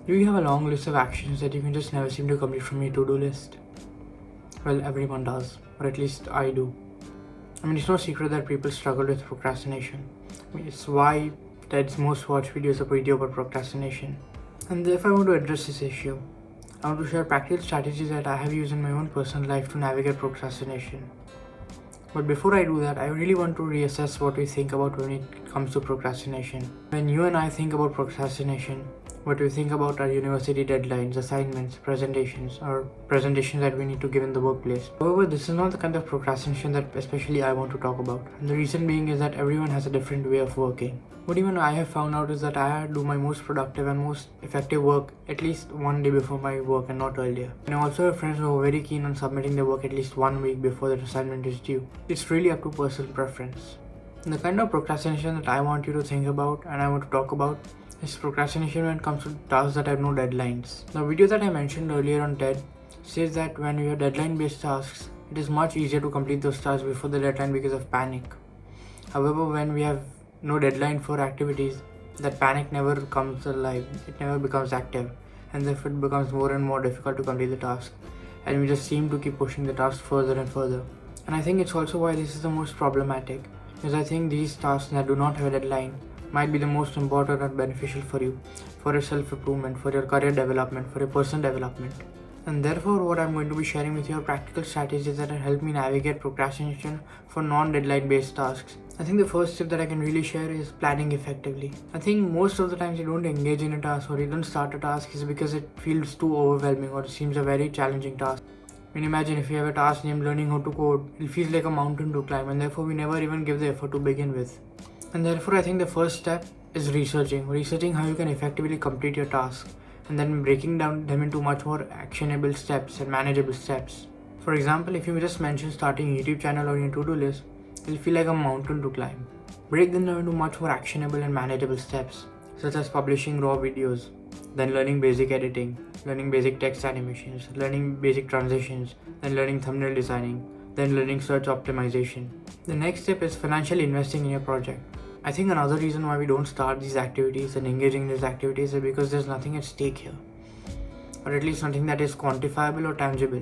Do you have a long list of actions that you can just never seem to complete from your to-do list? Well, everyone does, or at least I do. I mean, it's no secret that people struggle with procrastination. I mean, it's why Ted's most watched videos are video about procrastination. And if I want to address this issue, I want to share practical strategies that I have used in my own personal life to navigate procrastination. But before I do that, I really want to reassess what we think about when it comes to procrastination. When you and I think about procrastination, what we think about are university deadlines, assignments, presentations, or presentations that we need to give in the workplace. However, this is not the kind of procrastination that especially I want to talk about. And the reason being is that everyone has a different way of working. What even I have found out is that I do my most productive and most effective work at least one day before my work and not earlier. And I also have friends who are very keen on submitting their work at least 1 week before the assignment is due. It's really up to personal preference. And the kind of procrastination that I want you to think about and I want to talk about is procrastination when it comes to tasks that have no deadlines. The video that I mentioned earlier on TED says that when we have deadline-based tasks, it is much easier to complete those tasks before the deadline because of panic. However, when we have no deadline for activities, that panic never comes alive, it never becomes active, and therefore it becomes more and more difficult to complete the task, and we just seem to keep pushing the task further and further. And I think it's also why this is the most problematic, because I think these tasks that do not have a deadline might be the most important and beneficial for you, for your self-improvement, for your career development, for your personal development. And therefore, what I'm going to be sharing with you are practical strategies that have helped me navigate procrastination for non-deadline based tasks. I think the first tip that I can really share is planning effectively. I think most of the times you don't engage in a task or you don't start a task is because it feels too overwhelming or it seems a very challenging task. I mean, imagine if you have a task named learning how to code, it feels like a mountain to climb, and therefore we never even give the effort to begin with. And therefore, I think the first step is researching how you can effectively complete your task, and then breaking down them into much more actionable steps and manageable steps. For example, if you just mention starting a YouTube channel on your to-do list, it'll feel like a mountain to climb. Break them down into much more actionable and manageable steps, such as publishing raw videos, then learning basic editing, learning basic text animations, learning basic transitions, then learning thumbnail designing, then learning search optimization. The next step is financially investing in your project. I think another reason why we don't start these activities and engaging in these activities is because there's nothing at stake here, or at least nothing that is quantifiable or tangible.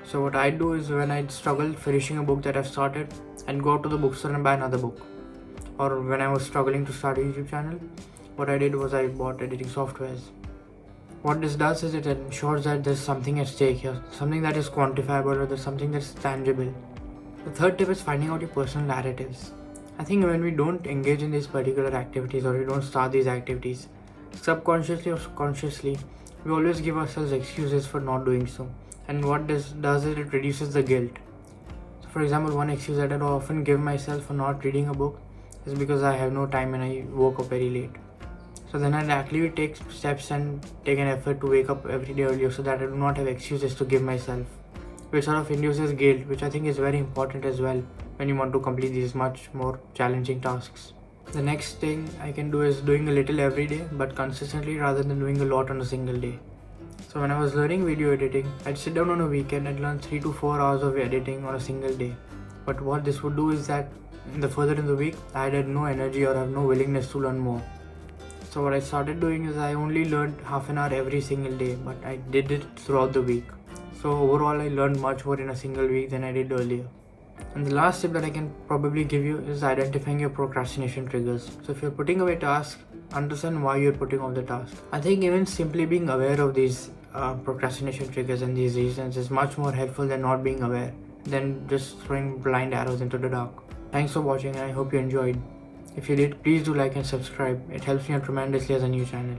So what I do is when I struggle finishing a book that I've started, I'd go out to the bookstore and buy another book. Or when I was struggling to start a YouTube channel, what I did was I bought editing softwares. What this does is it ensures that there's something at stake here, something that is quantifiable or there's something that's tangible. The third tip is finding out your personal narratives. I think when we don't engage in these particular activities or we don't start these activities, subconsciously or consciously, we always give ourselves excuses for not doing so. And what this does is it reduces the guilt. So for example, one excuse that I often give myself for not reading a book is because I have no time and I woke up very late. So then I'd actually take steps and take an effort to wake up every day earlier so that I do not have excuses to give myself, which sort of induces guilt, which I think is very important as well when you want to complete these much more challenging tasks. The next thing I can do is doing a little every day but consistently rather than doing a lot on a single day. So when I was learning video editing, I'd sit down on a weekend and learn 3 to 4 hours of editing on a single day. But what this would do is that further in the week, I had no energy or have no willingness to learn more. So what I started doing is I only learned half an hour every single day, but I did it throughout the week. So overall I learned much more in a single week than I did earlier. And the last tip that I can probably give you is identifying your procrastination triggers. So if you're putting away tasks, understand why you're putting off the task. I think even simply being aware of these procrastination triggers and these reasons is much more helpful than not being aware, than just throwing blind arrows into the dark. Thanks for watching and I hope you enjoyed. If you did, please do like and subscribe. It helps me out tremendously as a new channel.